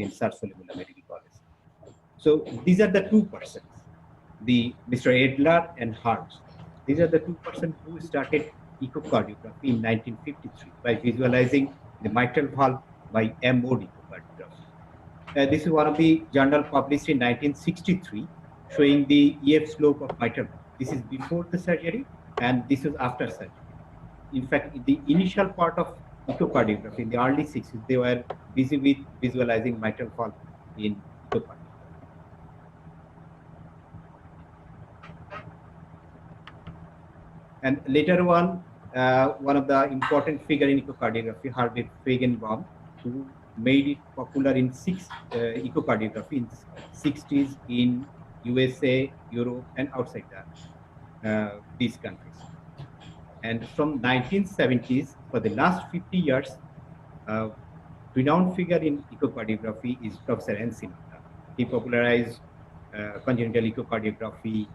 in Sir Solimullah Medical College. So these are the two persons, Mr. Adler and Hertz. These are the two persons who started echocardiography in 1953 by visualizing the mitral valve by mode echocardiography. This is one of the journal published in 1963 showing the EF slope of mitral valve. This is before the surgery and this is after surgery. In fact, in the initial part of echocardiography in the early 60s, they were busy with visualizing mitral valve in echocardiography. And later on, one of the important figure in echocardiography, Herbert Feigenbaum, who made it popular in echocardiography in 60s in USA, Europe, and outside these countries. And from 1970s, for the last 50 years, renowned figure in echocardiography is Professor N.C. Mehta. He popularized congenital echocardiography,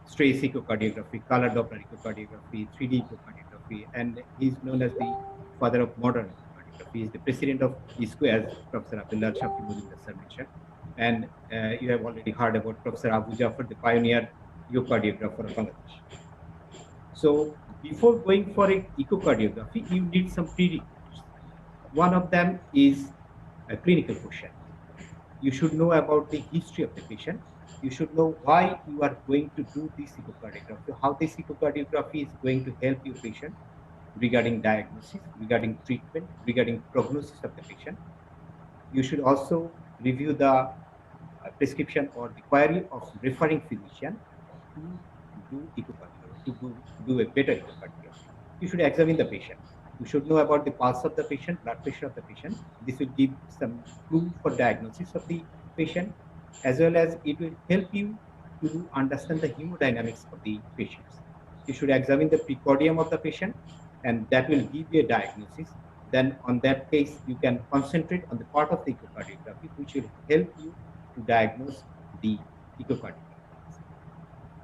stress echocardiography, color Doppler echocardiography, 3D echocardiography, and he's known as the father of modern echocardiography. He is the president of ISCO, as Professor Abdullah Shafi Mujumdar sir mentioned. And you have already heard about Professor Abu Jafar, the pioneer echocardiographer of Bangladesh. So before going for an echocardiography, you need some prerequisites. One of them is a clinical question. You should know about the history of the patient. You should know why you are going to do this echocardiography, how this echocardiography is going to help your patient regarding diagnosis, regarding treatment, regarding prognosis of the patient. You should also review the prescription or the query of referring physician to do echocardiography, to do a better echocardiography. You should examine the patient. You should know about the pulse of the patient, blood pressure of the patient. This will give some clue for diagnosis of the patient, as well as it will help you to understand the hemodynamics of the patients. You should examine the precordium of the patient, and that will give you a diagnosis. Then on that case, you can concentrate on the part of the echocardiography, which will help you to diagnose the echocardiography.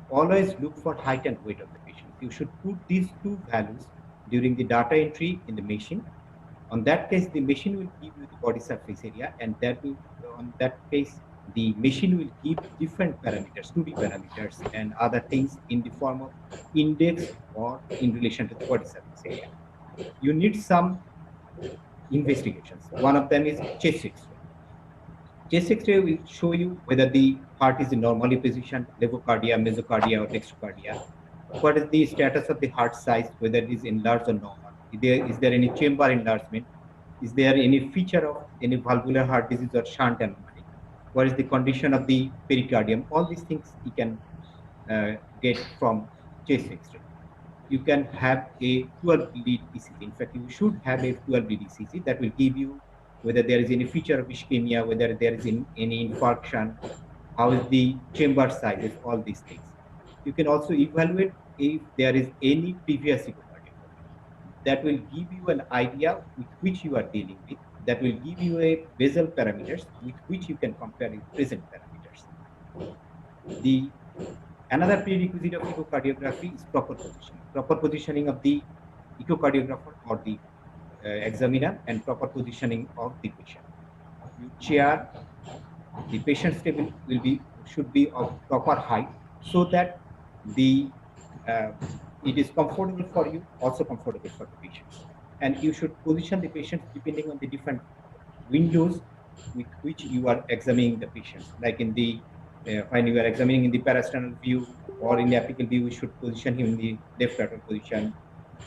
Always look for height and weight of the patient. You should put these two values during the data entry in the machine. On that case, the machine will give you the body surface area, and that will, on that case, the machine will give different parameters, 2D parameters, and other things in the form of index or in relation to the body surface area. You need some investigations. One of them is chest X-ray. Chest X-ray will show you whether the heart is normally positioned, levocardia, mesocardia, or dextrocardia. What is the status of the heart size, whether it is enlarged or normal? Is there any chamber enlargement? Is there any feature of any valvular heart disease or shunt anomaly? What is the condition of the pericardium? All these things you can get from chest X-ray. You can have a 12-lead ECG. In fact, you should have a 12-lead ECG that will give you whether there is any feature of ischemia, whether there is any infarction, how is the chamber sizes, all these things. You can also evaluate if there is any previous echocardiography. That will give you an idea with which you are dealing with. That will give you a basal parameters with which you can compare with present parameters. Another prerequisite of echocardiography is proper positioning. Proper positioning of the echocardiographer or the examiner, and proper positioning of the patient. You chair the patient's table should be of proper height, so that it is comfortable for you, also comfortable for the patient. And you should position the patient depending on the different windows with which you are examining the patient. Like in the when you are examining in the parasternal view or in the apical view, you should position him in the left lateral position,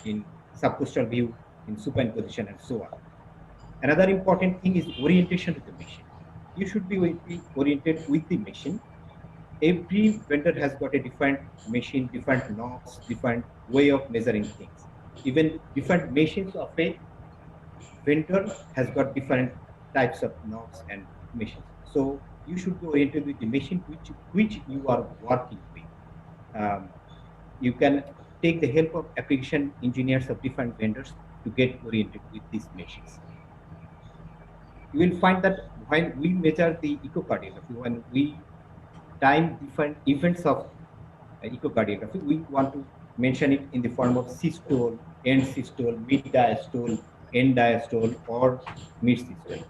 in subcostal view, in supine position, and so on. Another important thing is orientation to the machine. You should be oriented with the machine. Every vendor has got a different machine, different knobs, different way of measuring things. Even different machines of a vendor has got different types of knobs and machines. So you should be oriented with the machine which you are working with. You can take the help of application engineers of different vendors to get oriented with these machines. You will find that when we measure the echocardiography, when we time different events of echocardiography, we want to mention it in the form of systole, end systole, mid diastole, end diastole, or mid systole.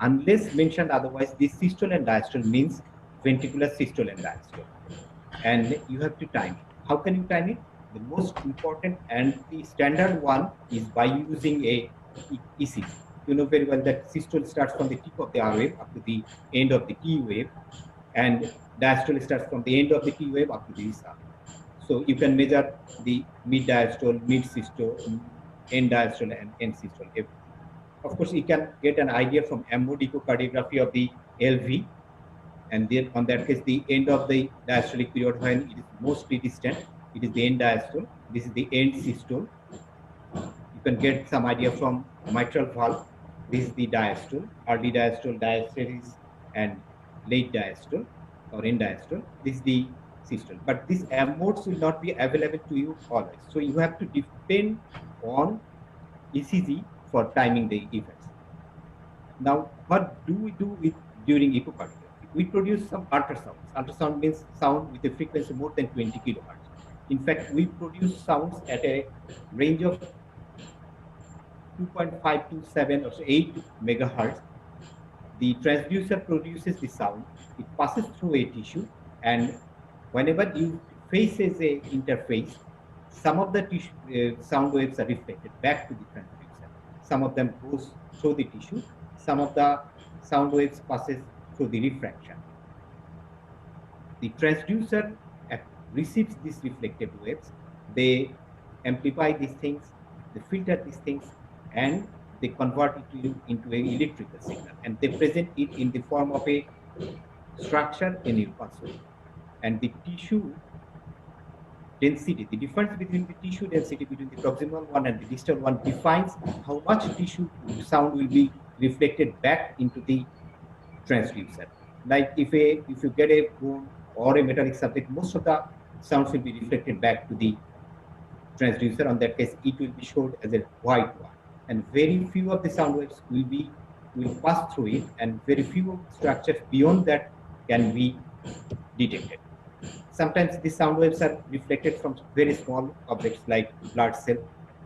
Unless mentioned otherwise, this systole and diastole means ventricular systole and diastole. And you have to time it. How can you time it? The most important and the standard one is by using a ECG. You know very well that systole starts from the tip of the R wave up to the end of the T wave, and diastole starts from the end of the T wave up to the SR. So you can measure the mid diastole, mid systole, end diastole, and end systole, everything. Of course, you can get an idea from mode echocardiography of the LV, and then on that case, the end of the diastolic period when it is mostly distant, it is the end diastole. This is the end systole. You can get some idea from mitral valve. This is the diastole, early diastole, diastasis, and late diastole or end diastole. This is the systole. But these modes will not be available to you always. So you have to depend on ECG for timing the events. Now, what do we do during echocardiography? We produce some ultrasounds. Ultrasound means sound with a frequency more than 20 kilohertz. In fact, we produce sounds at a range of 2.5 to 7 or 8 megahertz. The transducer produces the sound. It passes through a tissue, and whenever you faces a interface, some of the tissue, sound waves are reflected back to the transducer. Some of them goes through the tissue. Some of the sound waves passes through the refraction. The transducer receives these reflected waves. They amplify these things, they filter these things, and they convert it into an electrical signal, and they present it in the form of a structure in your pulse wave. And the tissue density, the difference between the tissue density between the proximal one and the distal one defines how much tissue sound will be reflected back into the transducer. Like if you get a bone or a metallic subject, most of the sounds will be reflected back to the transducer. On that case, it will be showed as a white one, and very few of the sound waves will pass through it, and very few structures beyond that can be detected. Sometimes the sound waves are reflected from very small objects like blood cell,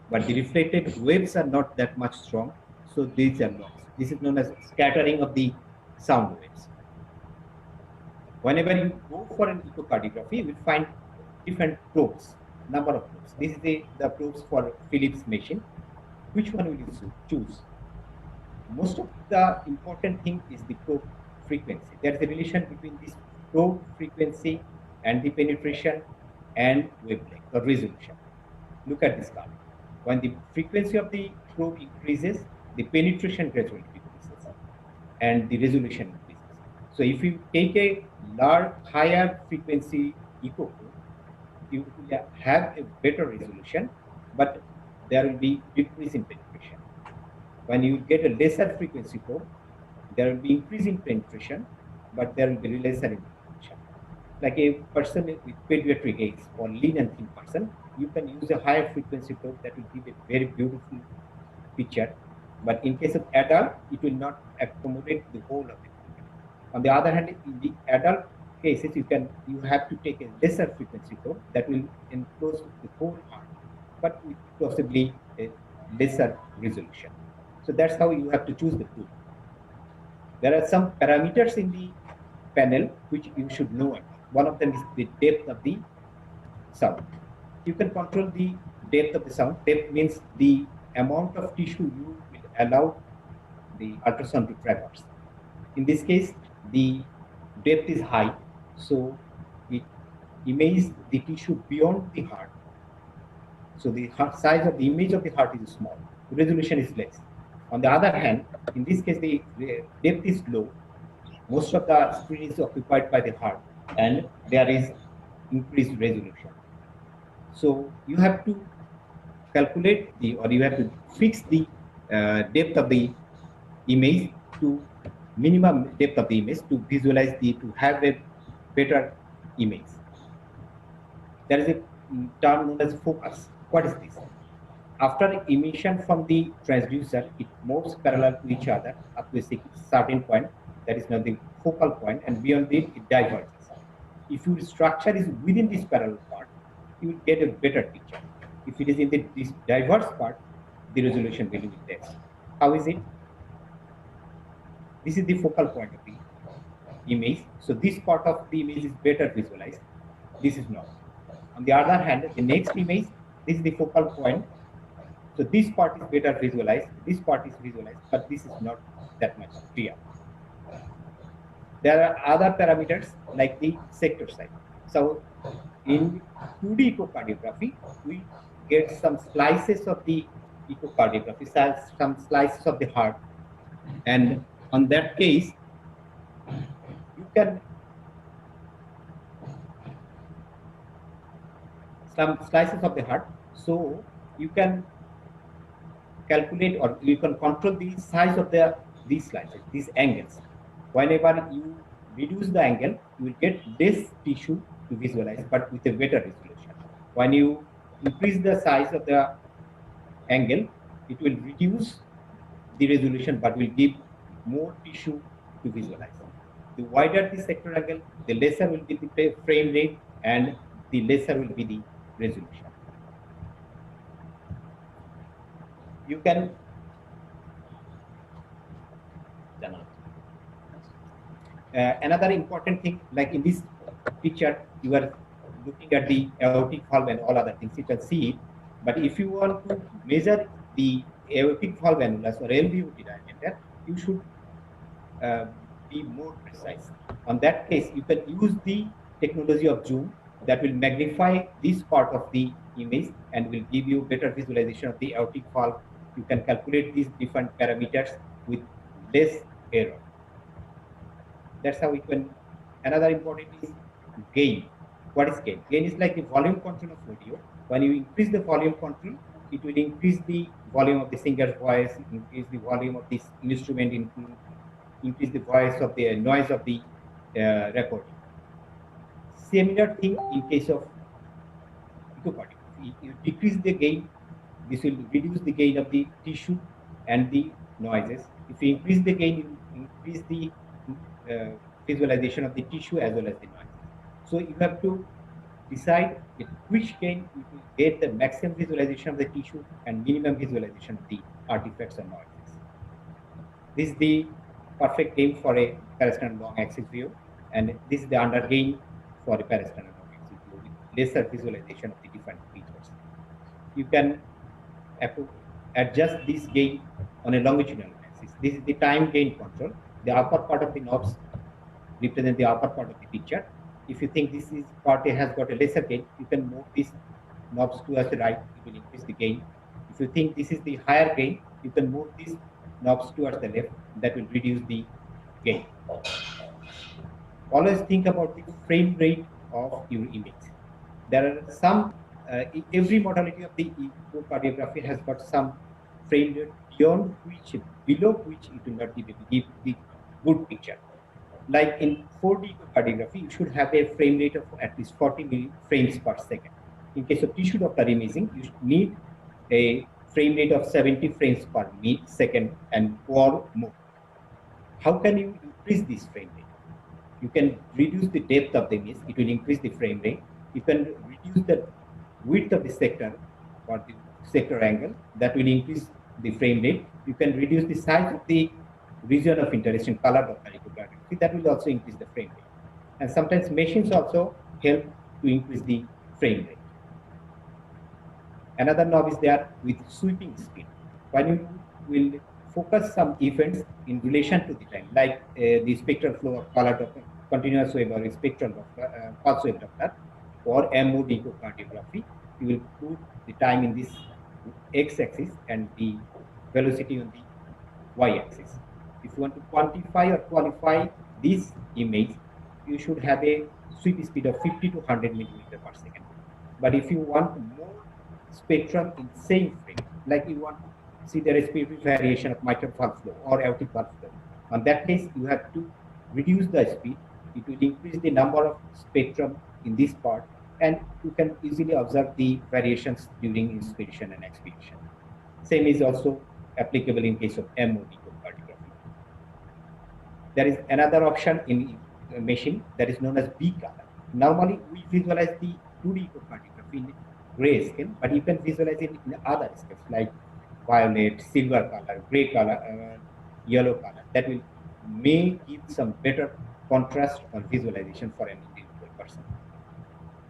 but the reflected waves are not that much strong, so these are lost. This is known as scattering of the sound waves. Whenever you go for an echocardiography, you will find different probes, number of probes. This is the probes for Philips machine. Which one will you choose? Most of the important thing is the probe frequency. There is a relation between this probe frequency and the penetration and wavelength or resolution. Look at this curve. When the frequency of the probe increases, the penetration gradually decreases and the resolution increases. So if you take a large, higher frequency echo probe, you will have a better resolution, but there will be decrease in penetration. When you get a lesser frequency probe, there will be increase in penetration, but there will be lesser in penetration. Like a person with pediatric age or lean and thin person, you can use a higher frequency probe that will give a very beautiful picture. But in case of adult, it will not accommodate the whole of it. On the other hand, in the adult cases, you have to take a lesser frequency probe that will enclose the whole heart, but with possibly a lesser resolution. So that's how you have to choose the probe. There are some parameters in the panel which you should know about. One of them is the depth of the sound. You can control the depth of the sound. Depth means the amount of tissue you will allow the ultrasound to traverse. In this case, the depth is high, so it images the tissue beyond the heart. So the size of the image of the heart is small. The resolution is less. On the other hand, in this case, the depth is low. Most of the screen is occupied by the heart, and there is increased resolution. So you have to calculate you have to fix the depth of the image to minimum depth of the image to visualize to have a better image. There is a term known as focus. What is this? After emission from the transducer, it moves parallel to each other up to a certain point, that is now the focal point, and beyond it, it diverges. If your structure is within this parallel part, you will get a better picture. If it is in this diverse part, the resolution will be less. How is it? This is the focal point of the image. So this part of the image is better visualized. This is not. On the other hand, the next image, this is the focal point. So this part is better visualized. This part is visualized, but this is not that much clear. There are other parameters like the sector size. So in 2D echocardiography, we get some slices of the echocardiography, some slices of the heart. And on that case, you can some slices of the heart. So you can calculate or you can control the size of these slices, these angles. Whenever you reduce the angle, you will get less tissue to visualize, but with a better resolution. When you increase the size of the angle, it will reduce the resolution, but will give more tissue to visualize. The wider the sector angle, the lesser will be the frame rate and the lesser will be the resolution. You can another important thing, like in this picture, you are looking at the aortic valve and all other things, you can see it. But if you want to measure the aortic valve annulus or LVOT diameter, you should be more precise. On that case, you can use the technology of zoom that will magnify this part of the image and will give you better visualization of the aortic valve. You can calculate these different parameters with less error. That's how it can. Another important is gain. What is gain? Gain is like the volume control of audio. When you increase the volume control, it will increase the volume of the singer's voice, increase the volume of this instrument, increase the voice of the noise of the recording. Similar thing in case of echocardiography. You decrease the gain, this will reduce the gain of the tissue and the noises. If you increase the gain, you increase the visualization of the tissue as well as the noise. So you have to decide at which gain you will get the maximum visualization of the tissue and minimum visualization of the artifacts and noises. This is the perfect gain for a parasternal long axis view, and this is the under gain for a parasternal long axis view with lesser visualization of the different features. You can adjust this gain on a longitudinal axis. This is the time gain control. The upper part of the knobs represent the upper part of the picture. If you think this is part A has got a lesser gain, you can move these knobs towards the right, it will increase the gain. If you think this is the higher gain, you can move these knobs towards the left, that will reduce the gain. Always think about the frame rate of your image. There are some, every modality of the echocardiography has got some frame rate beyond which, below which it will not give the good picture. Like in 4D echocardiography, you should have a frame rate of at least 40 frames per second. In case of tissue Doppler imaging, you need a frame rate of 70 frames per second and or more. How can you increase this frame rate? You can reduce the depth of the image, it will increase the frame rate. You can reduce the width of the sector or the sector angle, that will increase the frame rate. You can reduce the size of the region of interest in color Doppler echocardiography, that will also increase the frame rate. And sometimes machines also help to increase the frame rate. Another knob is there with sweeping speed. When you will focus some events in relation to the time, like the spectral flow of color Doppler, continuous wave or spectral Doppler, pulse wave Doppler, or M-mode echocardiography, you will put the time in this x-axis and the velocity on the y-axis. If you want to quantify or qualify this image, you should have a sweep speed of 50 to 100 millimeter per second. But if you want more spectrum in same frame, like you want to see the respiratory variation of mitral valve flow or aortic valve flow, on that case, you have to reduce the speed. It will increase the number of spectrum in this part, and you can easily observe the variations during inspiration and expiration. Same is also applicable in case of M-mode echocardiography. There is another option in machine that is known as B color. Normally, we visualize the 2D echocardiography in gray scale, but you can visualize it in other scales like violet, silver color, gray color, yellow color. That will may give some better contrast or visualization for an individual person.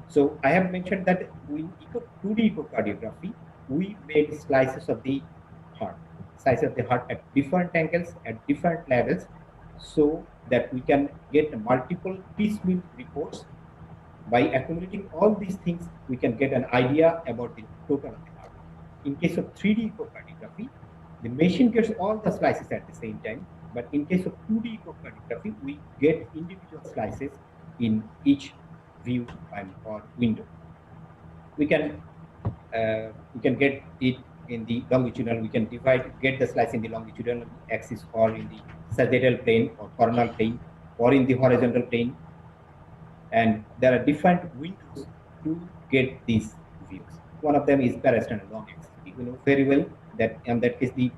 So I have mentioned that in 2D echocardiography, we made slices of the heart, at different angles, at different levels, so that we can get multiple piecemeal reports. By accumulating all these things, we can get an idea about the total of the heart. In case of 3D echocardiography, the machine gets all the slices at the same time, but in case of 2D echocardiography, we get individual slices in each view or window. We can get it in the longitudinal. We can get the slice in the longitudinal axis, or in the sagittal plane or coronal plane, or in the horizontal plane. And there are different windows to get these views. One of them is parasternal long axis. You know very well that in that case the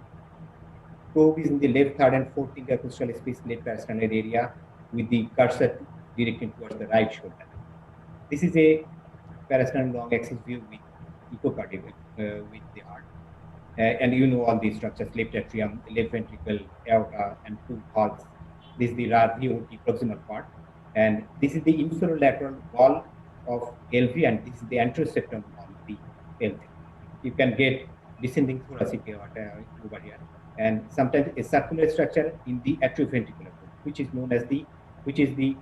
probe is in the left third and fourth intercostal space, left parasternal area, with the cursor directing towards the right shoulder. This is a parasternal long axis view with echocardiogram with the heart. And you know all these structures: left atrium, left ventricle, aorta, and two valves. This is the RVOT proximal part. And this is the inferolateral wall of LV, and this is the anteroseptal wall of the LV. You can get descending thoracic aorta over here, and sometimes a circular structure in the atrioventricular fold, which is known as the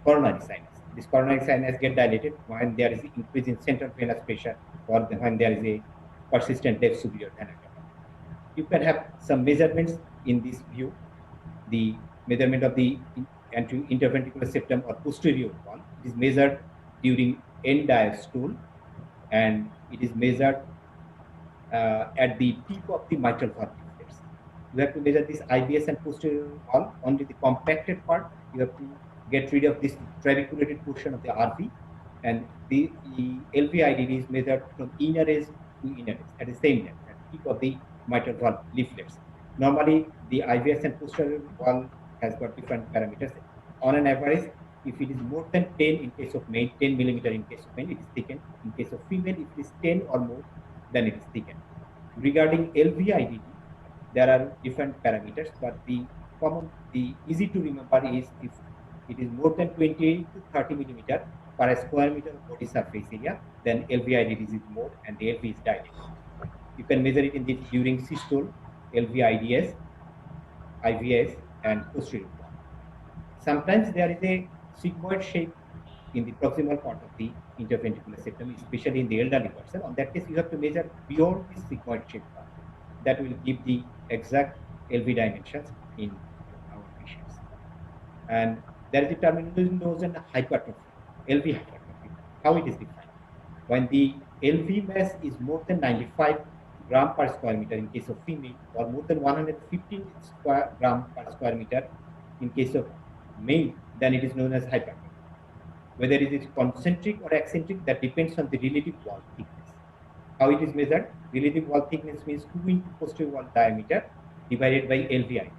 coronary sinus. This coronary sinus get dilated when there is increase in central venous pressure, or when there is a persistent left superior vena cava. You can have some measurements in this view. The measurement of the interventricular septum or posterior wall, it is measured during end diastole, and it is measured at the tip of the mitral valve leaflets. You have to measure this IVS and posterior wall, only the compacted part. You have to get rid of this trabeculated portion of the RV, and the LVIDD is measured from inner edge to inner edge at the same time, at the tip of the mitral valve leaflets. Normally, the IVS and posterior wall has got different parameters. On an average, if it is more than 10 in case of male, 10 millimeter in case of male, it is thickened. In case of female, if it is 10 or more, then it is thickened. Regarding LVIDD, there are different parameters, but the easy to remember is if it is more than 20 to 30 millimeter per square meter of body surface area, then LVIDD is more and the LV is dilated. You can measure it in the during systole, LVIDS, IVS, and posterior wall. Sometimes there is a sigmoid shape in the proximal part of the interventricular septum, especially in the elderly person. On that case, you have to measure beyond this sigmoid shape part. That will give the exact LV dimensions in our patients. And there is a terminology known as hypertrophy, LV hypertrophy. How it is defined? When the LV mass is more than 95 gram per square meter in case of female, or more than 115 gram per square meter in case of male, then it is known as hypertrophy. Whether it is concentric or eccentric, that depends on the relative wall thickness. How it is measured? Relative wall thickness means 2 into posterior wall diameter divided by LVID.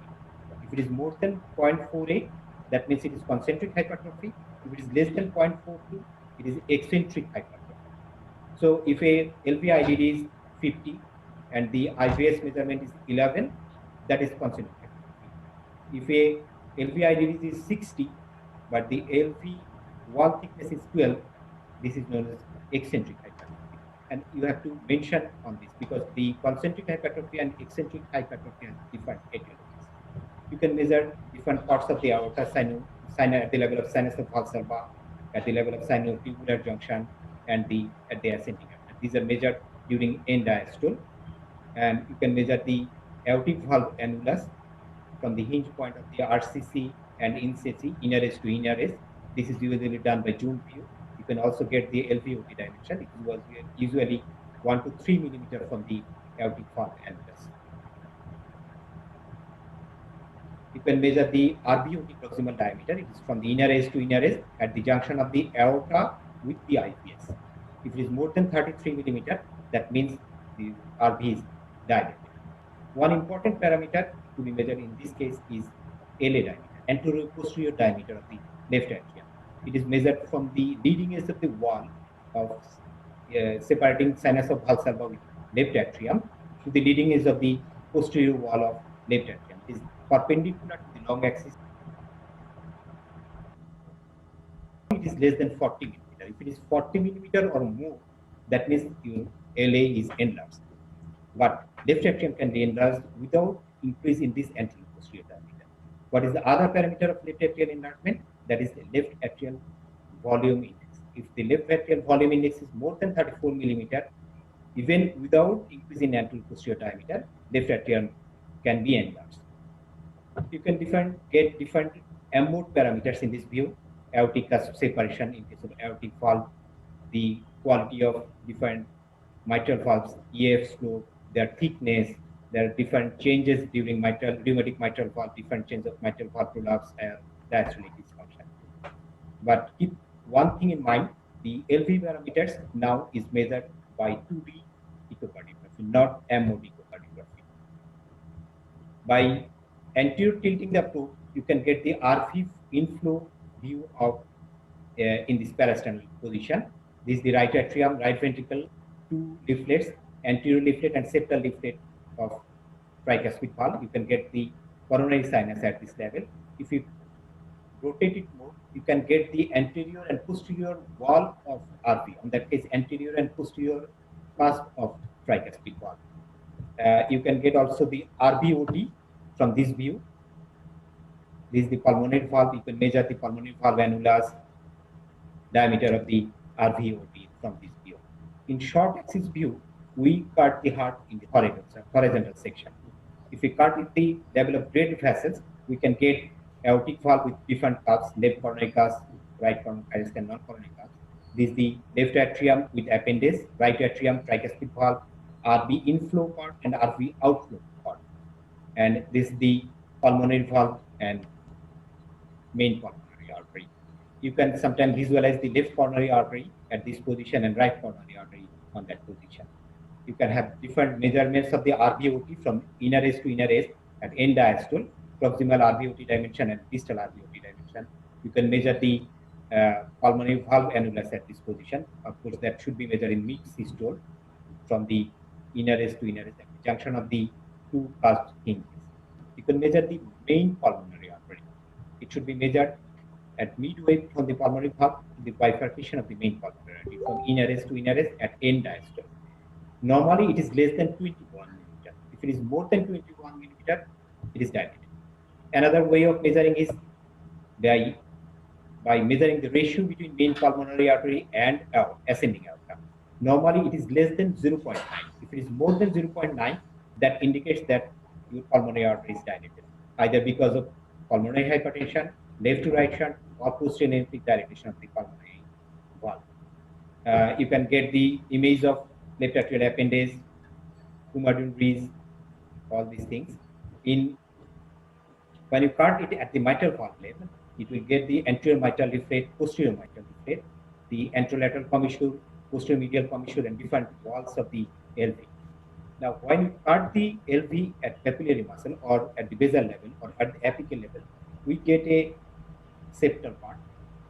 If it is more than 0.48, that means it is concentric hypertrophy. If it is less than 0.42, it is eccentric hypertrophy. So if a LVID is 50 and the IVS measurement is 11, that is concentric hypertrophy. If a LVID is 60, but the LV wall thickness is 12, this is known as eccentric hypertrophy. And you have to mention on this because the concentric hypertrophy and eccentric hypertrophy have different etiologies. You can measure different parts of the aorta, at the level of sinus of Valsalva, at the level of sinotubular junction, and at the ascending aorta. These are measured during end diastole. And you can measure the aortic valve annulus from the hinge point of the RCC and INSECI, inner edge to inner edge. This is usually done by Joule view. You can also get the LVOT dimension. It was usually 1 to 3 millimeter from the aortic valve annulus. You can measure the RVOT proximal diameter. It is from the inner edge to inner edge at the junction of the aorta with the IVS. If it is more than 33 millimeter, that means the RV is dilated. One important parameter to be measured in this case is LA diameter, anterior-posterior diameter of the left atrium. It is measured from the leading edge of the wall of separating sinus of Valsalva with left atrium to the leading edge of the posterior wall of left atrium. It is perpendicular to the long axis it is less than 40 millimeter. If it is 40 millimeter or more, that means your LA is enlarged. But left atrium can be enlarged without increase in this anterior posterior diameter. What is the other parameter of left atrial enlargement? That is the left atrial volume index. If the left atrial volume index is more than 34 millimeter, even without increase in anterior posterior diameter, left atrium can be enlarged. You can get different mode parameters in this view. Aortic cusp separation in case of aortic valve, the quality of different mitral valves, EF slope, their thickness, there are different changes during rheumatic mitral valve, different changes of mitral valve prolapse and diastolic dysfunction. But keep one thing in mind, the LV parameters now is measured by 2D echocardiography, not mode echocardiography. By anterior tilting the probe, you can get the RV inflow view of in this parasternal position. This is the right atrium, right ventricle, two leaflets, anterior leaflet and septal leaflet of tricuspid valve. You can get the coronary sinus at this level. If you rotate it more, you can get the anterior and posterior wall of RV. In that case, anterior and posterior cusp of tricuspid valve. You can get also the RVOT from this view. This is the pulmonary valve. You can measure the pulmonary valve annulus, diameter of the RVOT from this view. In short axis view, we cut the heart in the horizontal section. If we cut at the level of great vessels, we can get aortic valve with different cusps, left coronary cusp, right coronary cusp, and non-coronary cusp. This is the left atrium with appendage, right atrium, tricuspid valve, RV inflow part and RV outflow part. And this is the pulmonary valve and main pulmonary artery. You can sometimes visualize the left coronary artery at this position and right coronary artery on that position. You can have different measurements of the RVOT from inner S to inner S at end diastole, proximal RVOT dimension and distal RVOT dimension. You can measure the pulmonary valve annulus at this position. Of course, that should be measured in mid systole from the inner S to inner S at the junction of the two cusp hinges. You can measure the main pulmonary artery. It should be measured at midway from the pulmonary valve to the bifurcation of the main pulmonary artery from inner S to inner S at end diastole. Normally, it is less than 21 millimeter. If it is more than 21 millimeter, it is dilated. Another way of measuring is by measuring the ratio between main pulmonary artery and ascending aorta. Normally, it is less than 0.9. If it is more than 0.9, that indicates that your pulmonary artery is dilated, either because of pulmonary hypertension, left to right shunt, or posterior dilatation of the pulmonary valve. You can get the image of left atrial appendage, Coumadin breeze, all these things. When you cut it at the mitral valve level, it will get the anterior mitral leaflet, posterior mitral leaflet, the anterolateral commissure, posterior medial commissure, and different walls of the LV. Now, when you cut the LV at papillary muscle or at the basal level or at the apical level, we get a septal part,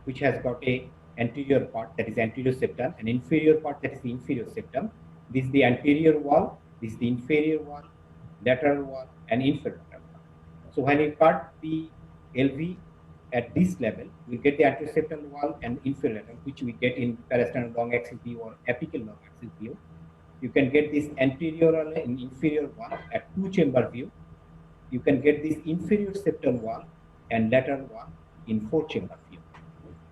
which has got a anterior part, that is anterior septum, and inferior part, that is the inferior septum. This is the anterior wall, this is the inferior wall, lateral wall, and inferior wall. So when you cut the LV at this level, we get the anterior septal wall and inferior lateral, which we get in parasternal long axis view or apical long axis view. You can get this anterior and inferior wall at two-chamber view. You can get this inferior septal wall and lateral wall in four-chamber view.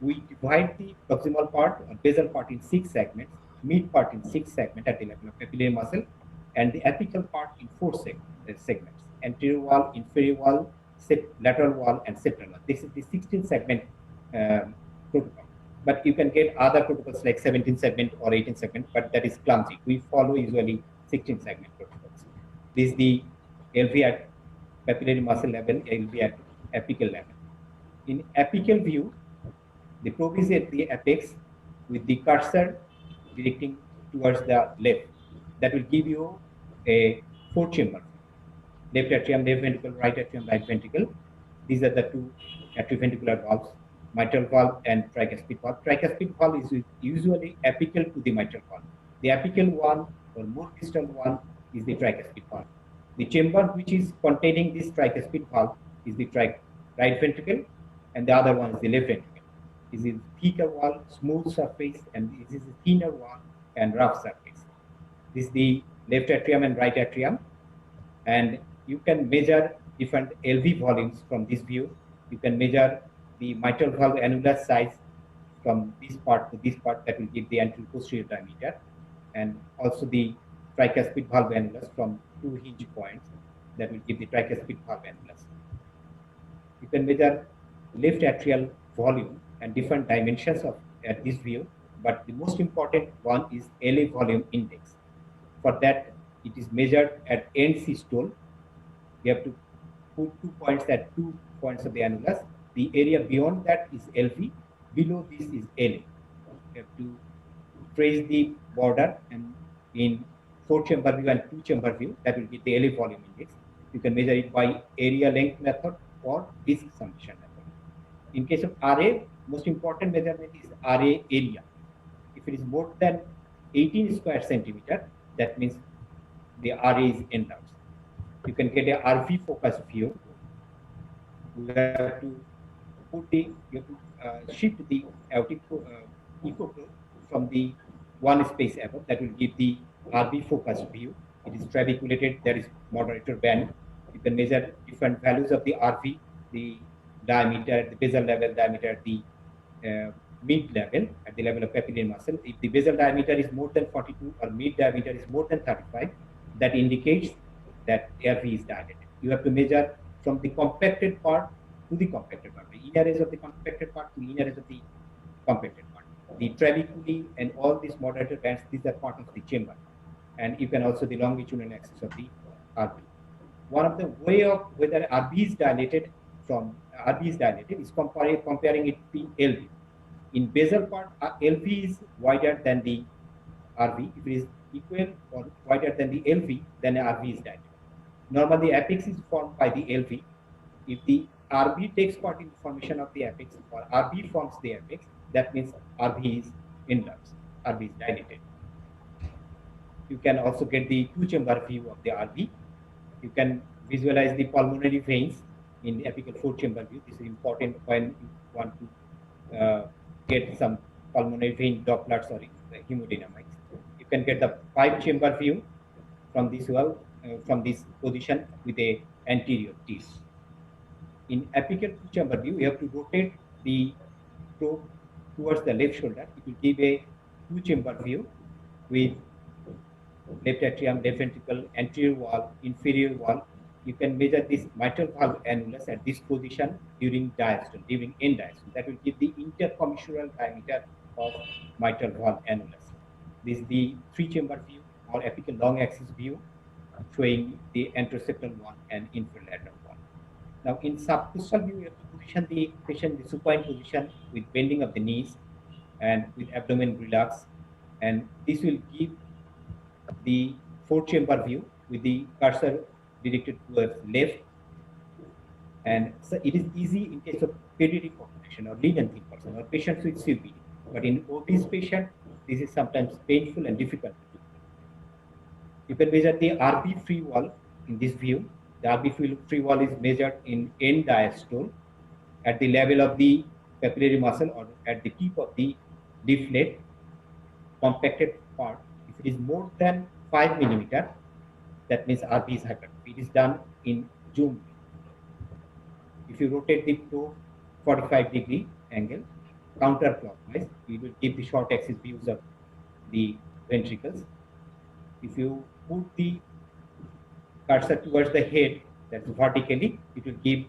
We divide the proximal part or basal part in 6 segments, mid part in 6 segments at the level of papillary muscle, and the apical part in 4 segments: anterior wall, inferior wall, lateral wall, and septal wall. This is the 16-segment protocol. But you can get other protocols like 17-segment or 18-segment, but that is clumsy. We follow usually 16-segment protocols. This is the LV at papillary muscle level, LV at apical level. In apical view, the probe is at the apex with the cursor directing towards the left. That will give you a 4-chamber. Left atrium, left ventricle, right atrium, right ventricle. These are the two atrioventricular valves, mitral valve and tricuspid valve. Tricuspid valve is usually apical to the mitral valve. The apical one or more distal one is the tricuspid valve. The chamber which is containing this tricuspid valve is the right ventricle, and the other one is the left ventricle. This is thicker wall, smooth surface, and this is a thinner wall and rough surface. This is the left atrium and right atrium, and you can measure different LV volumes from this view. You can measure the mitral valve annulus size from this part to this part, that will give the anterior posterior diameter, and also the tricuspid valve annulus from two hinge points, that will give the tricuspid valve annulus. You can measure left atrial volume and different dimensions of at this view, but the most important one is LA volume index. For that, it is measured at end systole. You have to put 2 points at 2 points of the annulus. The area beyond that is LV. Below this is LA. You have to trace the border, and in 4-chamber view and 2-chamber view, that will be the LA volume index. You can measure it by area length method or disc summation method. In case of RA, most important measurement is RA area. If it is more than 18 square centimeter, that means the RA is enlarged. You can get a RV focus view. You have to put the, you have to shift the aortic echo from the one space above, that will give the RV focus view. It is trabeculated, there is moderator band. You can measure different values of the RV, the diameter, the basal level diameter at the mid level, at the level of papillary muscle. If the basal diameter is more than 42 or mid diameter is more than 35, that indicates that RV is dilated. You have to measure from the compacted part to the compacted part, the inner edge of the compacted part to the inner edge of the compacted part. The trabeculae and all these moderator bands, these are part of the chamber. And you can also the longitudinal axis of the RV. One of the way of whether RV is dilated is comparing it to LV. In basal part, LV is wider than the RV. If it is equal or wider than the LV, then RV is dilated. Normally, the apex is formed by the LV. If the RV takes part in the formation of the apex, or RV forms the apex, that means RV is enlarged, RV is dilated. You can also get the 2-chamber view of the RV. You can visualize the pulmonary veins in the apical 4-chamber view. This is important when you want to get some pulmonary vein Dopplers or hemodynamics. You can get the 5-chamber view from this well, from this position with a anterior teeth. In apical 2-chamber view, you have to rotate the probe towards the left shoulder. It will give a 2-chamber view with left atrium, left ventricle, anterior wall, inferior wall. You can measure this mitral valve annulus at this position during diastole, during end diastole. That will give the intercommissural diameter of mitral valve annulus. This is the 3-chamber view or apical long axis view, showing the anteroseptal one and infralateral one. Now, in subcostal view, you have to position the patient in the supine position with bending of the knees and with abdomen relaxed, and this will give the 4-chamber view with the cursor directed towards left. And so it is easy in case of pediatric population or lean and thin person or patients with COPD. But in obese patient, this is sometimes painful and difficult to do. You can measure the RB free wall in this view. The RB free wall is measured in end diastole at the level of the papillary muscle or at the tip of the leaflet compacted part. If it is more than 5 millimeter, that means RB is hypertrophy. It is done in zoom. If you rotate the probe 45-degree angle counterclockwise, you will give the short axis views of the ventricles. If you put the cursor towards the head, that's vertically, it will give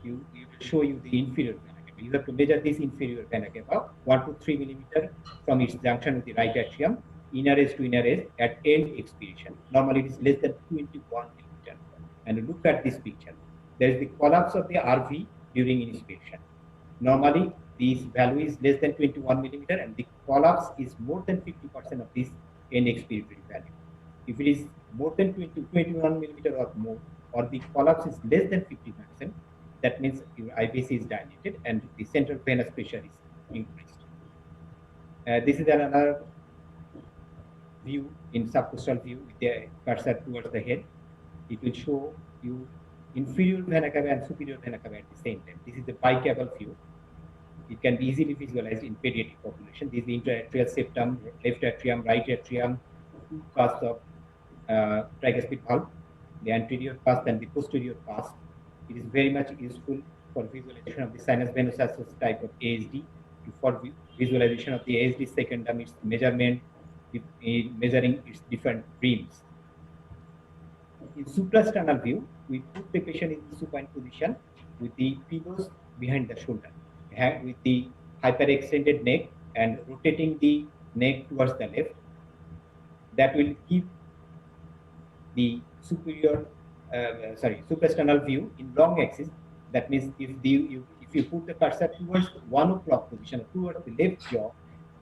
you, it will show you the inferior vena cava. You have to measure this inferior vena cava 1 to 3 millimeter from its junction with the right atrium, inner edge to inner edge at end expiration. Normally, it is less than 21 millimeter. And look at this picture. There is the collapse of the RV during inspiration. Normally, this value is less than 21 millimeter, and the collapse is more than 50% of this end expiratory value. If it is more than 21 millimeter or more, or the collapse is less than 50%, that means your IVC is dilated and the central venous pressure is increased. This is another view in subcostal view with the cursor towards the head. It will show you inferior vena cava and superior vena cava at the same time. This is the bicaval view. It can be easily visualized in pediatric population. This is the interatrial septum, left atrium, right atrium, two cusps of tricuspid valve, the anterior cusp and the posterior cusp. It is very much useful for visualization of the sinus venosus type of ASD, for visualization of the ASD secondum, its measurement, measuring its different rims. In suprasternal view, we put the patient in the supine position with the pillows behind the shoulder, with the hyperextended neck and rotating the neck towards the left. That will give the suprasternal view in long axis. That means if you put the cursor towards 1 o'clock position, towards the left jaw,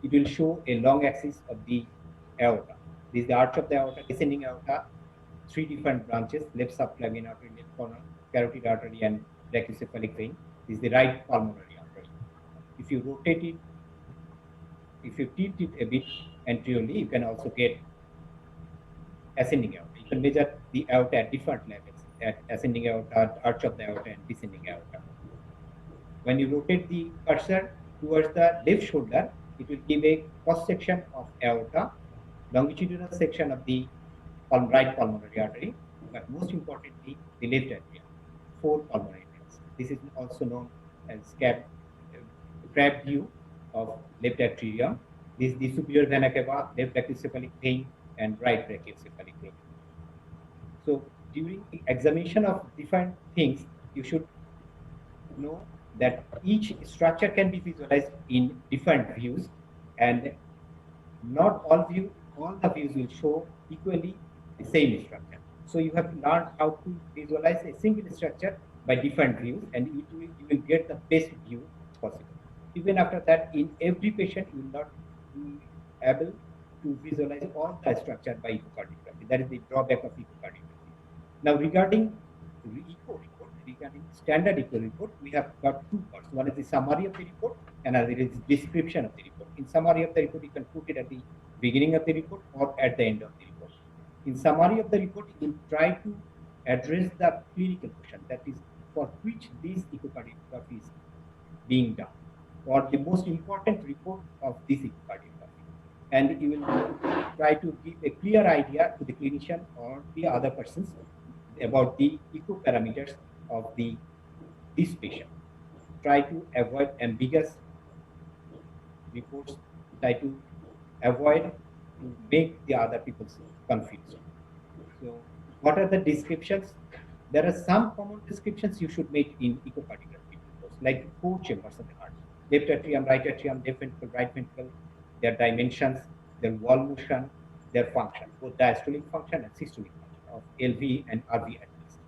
it will show a long axis of the aorta. This is the arch of the aorta, descending aorta, 3 different branches: left subclavian artery, left corner, carotid artery, and brachiocephalic vein. This is the right pulmonary artery. If you rotate it, if you tilt it a bit anteriorly, you can also get ascending aorta. You can measure the aorta at different levels, at ascending aorta, arch of the aorta, and descending aorta. When you rotate the cursor towards the left shoulder, it will give a cross section of aorta, longitudinal section of the right pulmonary artery, but most importantly, the left atrium, 4 pulmonary veins. This is also known as crab view of left atrium. This is the superior vena cava, left brachiocephalic vein, and right brachiocephalic vein. So during the examination of different things, you should know that each structure can be visualized in different views, and not all the views will show equally the same structure. So you have to learn how to visualize a single structure by different views, and you will get the best view possible. Even after that, in every patient, you will not be able to visualize all the structure by echocardiography. That is the drawback of echocardiography. Now, regarding echo report, regarding standard echo report, we have got 2 parts. One is the summary of the report, and another is description of the report. In summary of the report, you can put it at the beginning of the report or at the end of the report. In summary of the report, you will try to address the clinical question, that is, for which this echocardiography is being done, or the most important report of this echocardiography. And you will try to give a clear idea to the clinician or the other persons about the echo parameters of this patient. Try to avoid ambiguous reports. Try to avoid to make the other people confused. So, what are the descriptions? There are some common descriptions you should make in echocardiography reports, like 4 chambers of the heart: left atrium, right atrium, left ventricle, right ventricle, their dimensions, their wall motion, their function, both diastolic function and systolic function of LV and RV at least.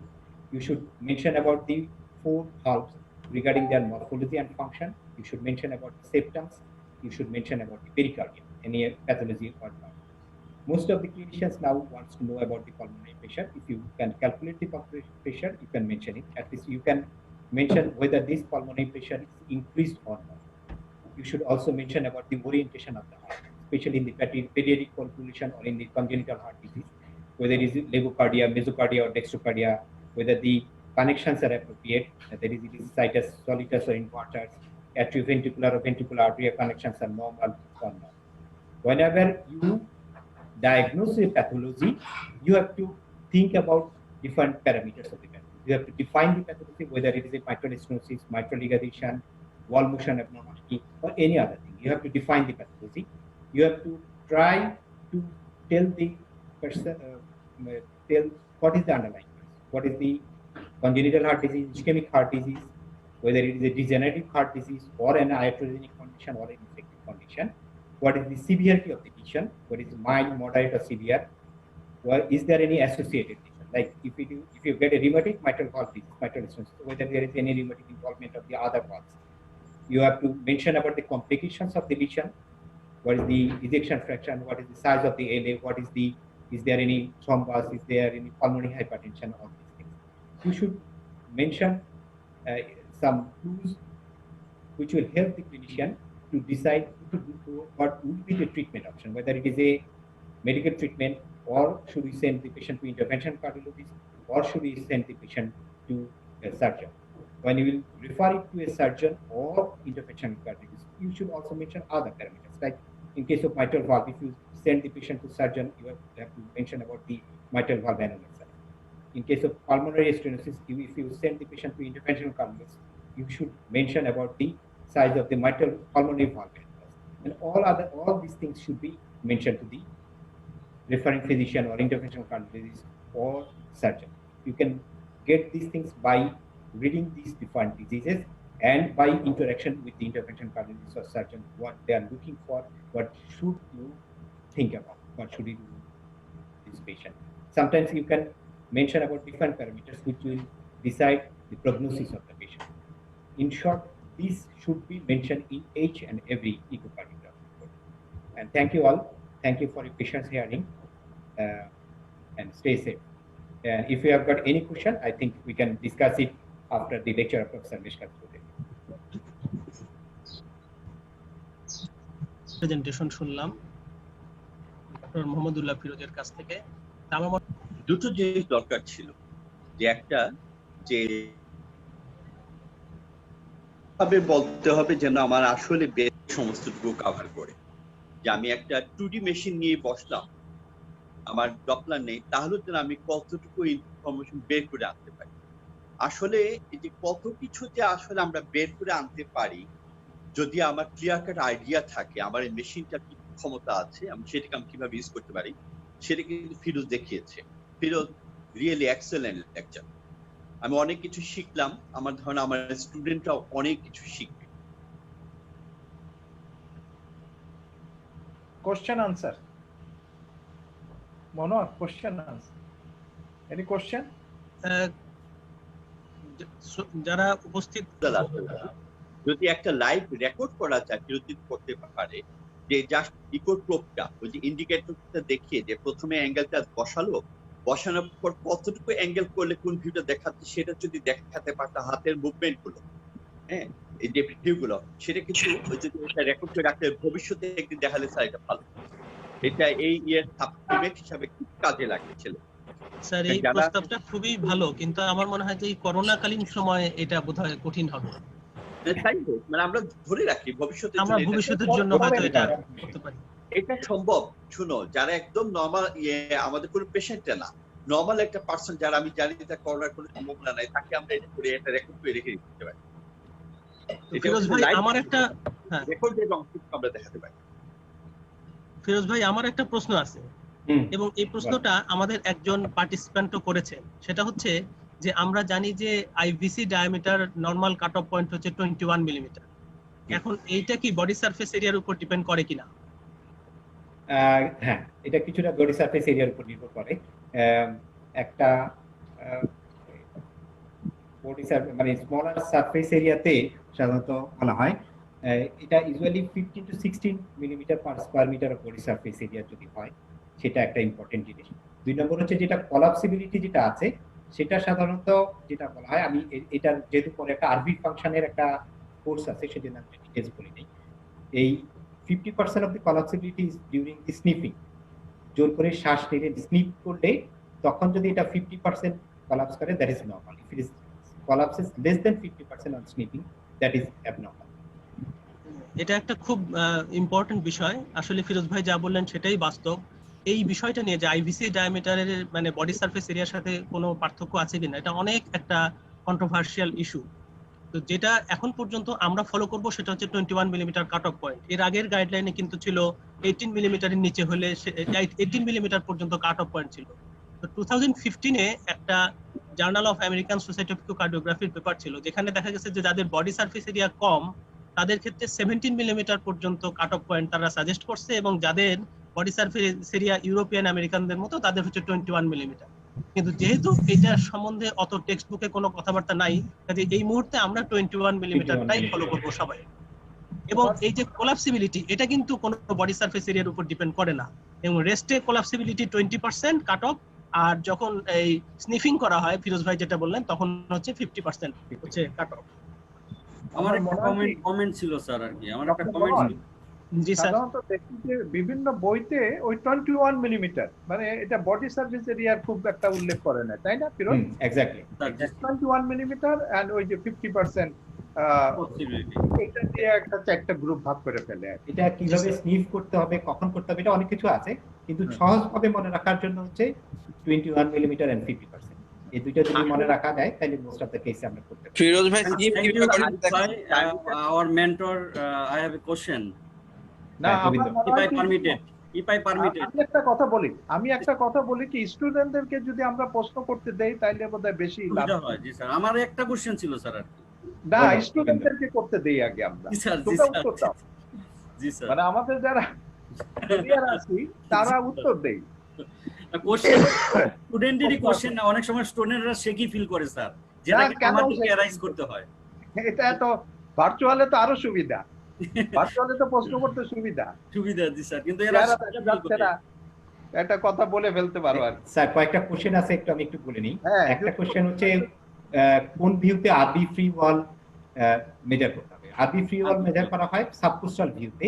You should mention about the 4 valves regarding their morphology and function. You should mention about the septums. You should mention about the pericardium, any pathology or not. Most of the clinicians now wants to know about the pulmonary pressure. If you can calculate the pulmonary pressure, you can mention it. At least you can mention whether this pulmonary pressure is increased or not. You should also mention about the orientation of the heart, especially in the pediatric population or in the congenital heart disease, whether it is levocardia, mesocardia, or dextrocardia, whether the connections are appropriate, whether it is situs solitus or inverters, atrioventricular or ventricular artery connections are normal or not. Whenever you diagnose a pathology, you have to think about different parameters of the pathology. You have to define the pathology, whether it is a mitral stenosis, mitral ligation, wall motion abnormality, or any other thing. You have to define the pathology. You have to try to tell the person, tell what is the underlying cause, what is the congenital heart disease, ischemic heart disease, whether it is a degenerative heart disease or an iatrogenic condition or an infective condition. What is the severity of the lesion? What is mild, moderate, or severe? Well, is there any associated lesion? Like if you get a rheumatic mitral valve disease, mitral stenosis, whether there is any rheumatic involvement of the other valves. You have to mention about the complications of the lesion. What is the ejection fraction? What is the size of the LA? Is there any thrombus? Is there any pulmonary hypertension? All these things. You should mention some clues which will help the clinician to decide what would be the treatment option, whether it is a medical treatment, or should we send the patient to intervention cardiologist, or should we send the patient to a surgeon. when you will refer it to a surgeon or interventional cardiologist, you should also mention other parameters. Like in case of mitral valve, if you send the patient to surgeon, you have to mention about the mitral valve annulus size. In case of pulmonary stenosis, if you send the patient to interventional cardiologist, you should mention about the size of the mitral pulmonary valve annulus. And all these things should be mentioned to the referring physician or interventional cardiologist or surgeon. You can get these things by reading these different diseases and by interaction with the interventional cardiologist or surgeon, what they are looking for, what should you think about, what should you do this patient. Sometimes you can mention about different parameters which will decide the prognosis of the patient. In short, these should be mentioned in each and every echocardiogram report. And thank you all. Thank you for your patience hearing, and stay safe. And if you have got any question, I think we can discuss it after the lecture of Professor Mishkat today. Presentation শুনলাম doctor Mohammadullah ফিরোজের কাছ থেকে। আমার দুটো জিনিস দরকার ছিল, যে একটা যে ভাবে বলতে হবে যেন আমার আসলে সমস্তটুকু কভার করে, যে আমি একটা 2D মেশিন নিয়ে বসলাম, আমার ডপলার নেই, তাহলে যেন আমি কতটুকু ইনফরমেশন বের করে আনতে পারি। আসলে এই যে কত কিছু যে আসলে আমরা বের করে আনতে পারি, যদি আমার ক্লিয়ার কাট আইডিয়া থাকে আমার এই মেশিনটা কি ক্ষমতা আছে, আমি সেটাকে আমি কিভাবে ইউজ করতে পারি, সেটা কিন্তু ফিরোজ দেখিয়েছে। Firoz really excellent lecture. আমি অনেক কিছু শিখলাম, আমার ধারণা আমার স্টুডেন্টরাও অনেক কিছু শিখবে। Question answer. Manoj, question answer. Any question? যারা উপস্থিত, যদি একটা লাইভ রেকর্ড করা যায়, যদি করতে পারে যে জাস্ট ইকোপ্রোবটা ওই যে ইন্ডিকেটরটা দেখিয়ে যে প্রথমে অ্যাঙ্গেলটা বসানোর পর কতটুকু অ্যাঙ্গেল করলে কোন ভিউটা দেখাচ্ছে সেটা যদি দেখাতে পারতো, হাতের মুভমেন্ট গুলো, হ্যাঁ, এই যে ভিউগুলো, সেটা কিন্তু যদি একটা রেকর্ড করে রাখতে ভবিষ্যতে একদিন দেখালে স্যার এটা ভালো। এটা এই ইয়ের সাপ্লিমেন্ট হিসাবে খুব কাজে লাগছিল। স্যার এই প্রস্তাবটা খুবই ভালো, কিন্তু আমার মনে হয় যে এই করোনাকালীন সময়ে এটা বোধহয় কঠিন হবে। মানে আমরা ধরে রাখি ভবিষ্যতের জন্য হয়তো এটা করতে পারি। এটা সম্ভব। শুনো, যারা একদম নরমাল আমাদের কোনো পেশেন্টটা না, নরমাল একটা পার্সন যারা আমি জানি তার করোনার কোনো সম্ভাবনা নাই, তাকে আমরা এটা করে একটা রেকর্ড করে রেখে দিতে পারি। ফিরোজ ভাই আমার একটা রেকর্ডের অংশ আমরা দেখাতে পারি। ফিরোজ ভাই আমার একটা প্রশ্ন আছে, এবং এই প্রশ্নটা আমাদের একজন পার্টিসিপেন্টও করেছেন। সেটা হচ্ছে যে আমরা জানি যে IVC diameter normal cut off point হচ্ছে 21 মিলিমিটার। এখন এইটা কি বডি সারফেস এরিয়ার উপর ডিপেন্ড করে কিনা? হ্যাঁ, এটা কিছুটা বডি সারফেস এরিয়ার উপর নির্ভর করে। একটা বডি সারফেস মানে স্মলার সারফেস এরিয়াতে সাধারণত বলা হয় এটা usually 15 to 16 millimetre per square metre of body surface area যদি হয়, সেটা একটা ইম্পর্টেন্ট জিনিস। দুই নম্বর হচ্ছে যেটা কলাপসিবিলিটি যেটা আছে, সেটা সাধারণত যেটা বলা হয়, আমি এটার যেহেতু পরে একটা আরভি ফাংশনের একটা কোর্স আছে, সেজন্য আমি ডিটেইলস বলি নাই। এই 50% of the collapsibility is during the sniffing. জোর করে শ্বাস নিলে স্নিপ করলে তখন যদি এটা 50% কলাপস করে, that is normal. If it is collapses less than 50% on sniffing, that is abnormal. এটা একটা খুব ইম্পর্টেন্ট বিষয়। আসলে ফিরোজ ভাই যা বললেন সেটাই বাস্তব। এই বিষয়টা নিয়ে যে আইভিসি ডায়ামিটারের মানে বডি সারফেস এরিয়ার সাথে কোনো পার্থক্য আছে কিনা, এটা অনেক একটা কন্ট্রোভার্সিয়াল ইস্যু। তো যেটা এখন পর্যন্ত আমরা ফলো করব সেটা হচ্ছে 21 মিলিমিটার কাট অফ পয়েন্ট। এর আগের গাইডলাইনে কিন্তু ছিল 18 মিলিমিটারের নিচে হলে 18 মিলিমিটার পর্যন্ত কাট অফ পয়েন্ট ছিল। তো 2015-এ একটা journal of American society of ইকোকার্ডিওগ্রাফির পেপার ছিল, যেখানে দেখা গেছে যে যাদের বডি সারফেস এরিয়া কম তাদের ক্ষেত্রে 17 মিলিমিটার পর্যন্ত কাট অফ পয়েন্ট তারা সাজেস্ট করছে, এবং যাদের বডি সারফেস এরিয়া ইউরোপিয়ান আমেরিকানদের মতো তাদের হচ্ছে 21 মিলিমিটার। কিন্তু যেহেতু এটা সম্বন্ধে অত টেক্সট বুকে কোনো কথাবার্তা নাই, কাজে এই মুহূর্তে আমরা 21 মিলিমিটারটাই ফলো করব সবাই। এবং এই যে কোলাপসিবিলিটি, এটা কিন্তু কোনো বডি সারফেস এরিয়ার উপর ডিপেন্ড করে না, এবং রেস্টে কোলাপসিবিলিটি 20% কাট অফ, আর যখন এই স্নিফিং করা হয় ফিরোজ ভাই যেটা বললেন তখন হচ্ছে 50% হচ্ছে কাট অফ। আমার একটা কমেন্ট ছিল স্যার, আর কি আমার একটা কমেন্ট ছিল। জি স্যার। সাধারণত দেখি যে বিভিন্ন বইতে ওই 21 মিলিমিটার, মানে এটা বডি সার্ভিস এরিয়ার খুব একটা উল্লেখ করে না, তাই না ফিরোজ? এক্স্যাক্টলি। 21 মিলিমিটার এন্ড ওই যে 50% পসিবিলিটি এটা দিয়ে একটা চারটা গ্রুপ ভাগ করে ফেলে আর কি। এটা কিভাবে স্নিফ করতে হবে, কখন করতে হবে, এটা অনেক কিছু আছে, কিন্তু সহজভাবে মনে রাখার জন্য হচ্ছে 21 মিলিমিটার এন্ড 50%। এই দুইটা যদি মনে রাখা যায় তাহলে মোস্ট অফ দ্য কেসে আমরা করতে পারি। Firoz bhai, Steve, Thank give you, me a call. Arif bhai. Our mentor, I have a question. না হ্যাঁ, আমার গোবিন্দ। মনে If হয় I কি- permitted, if I permitted, আমি একটা কথা বলি কি, স্টুডেন্টদেরকে যদি আমরা প্রশ্ন করতে দেই তাইলে বোধহয় বেশি লাভ সুবিধা হয়। জি স্যার, আমার একটা কোশ্চেন ছিল স্যার আর কি। না, বলো, স্টুডেন্টদেরকে করতে দেই আগে আমরা। জি স্যার, জি তোমরা স্যার, উত্তর দাও। জি স্যার। মানে আমাদের যারা জুনিয়র আছি তারা উত্তর দেই। কোশ্চেন স্টুডেন্টেরই কোশ্চেন না, অনেক সময় স্টুডেন্টরা সে কি ফিল করে স্যার, যেটাকে কেন আমাকে সে- অ্যারাইজ করতে হয়। এটা তো ভার্চুয়ালে তো আরো সুবিধা, ভার্চুয়ালে তো প্রশ্ন করতে সুবিধা। সুবিধা জি স্যার, কিন্তু এরা যারা সেটা feel যাচ্ছে করে। না, একটা কথা বলে ফেলতে পারো আর কি। স্যার কয়েকটা কোশ্চেন আছে, একটু আমি একটু বলে নিই। হ্যাঁ, একটা কোশ্চেন হচ্ছে কোন ভিউতে আরবি ফ্রি ওয়াল মেজার করতে হবে। আরবি ফ্রি ওয়াল মেজার করা হয় সাবকোস্টাল ভিউতে।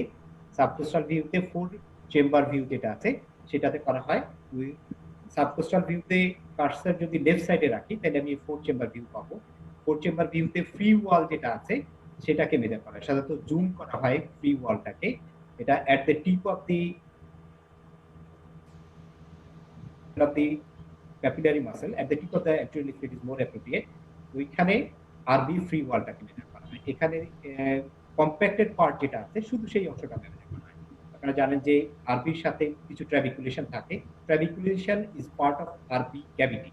সাবকোস্টাল ভিউতে 4 চেম্বার ভিউ যেটা আছে সেটাতে করা হয়। সাবকোস্টাল ভিউতে কার্সার যদি লেফট সাইডে রাখি তাহলে আমি 4 চেম্বার ভিউ পাবো। 4 চেম্বার ভিউতে ফ্রি ওয়াল যেটা আছে সেটাকে মেজার করা হয়। সাধারণত জুম করা হয় ফ্রি ওয়ালটাকে। এটা at the tip of the capillary muscle at the tip of the anterior leaf is more appropriate. ওইখানে আরবি ফ্রি ওয়ালটাকে মেজার করা হয়। এখানে কম্প্যাক্টেড পার্ট যেটা আছে শুধু সেই অংশটা মেজার করা হয়। আপনারা জানেন যে আরবির সাথে কিছু ট্রাবিকুলেশন থাকে। ট্রাবিকুলেশন ইজ পার্ট অফ আরবি cavity.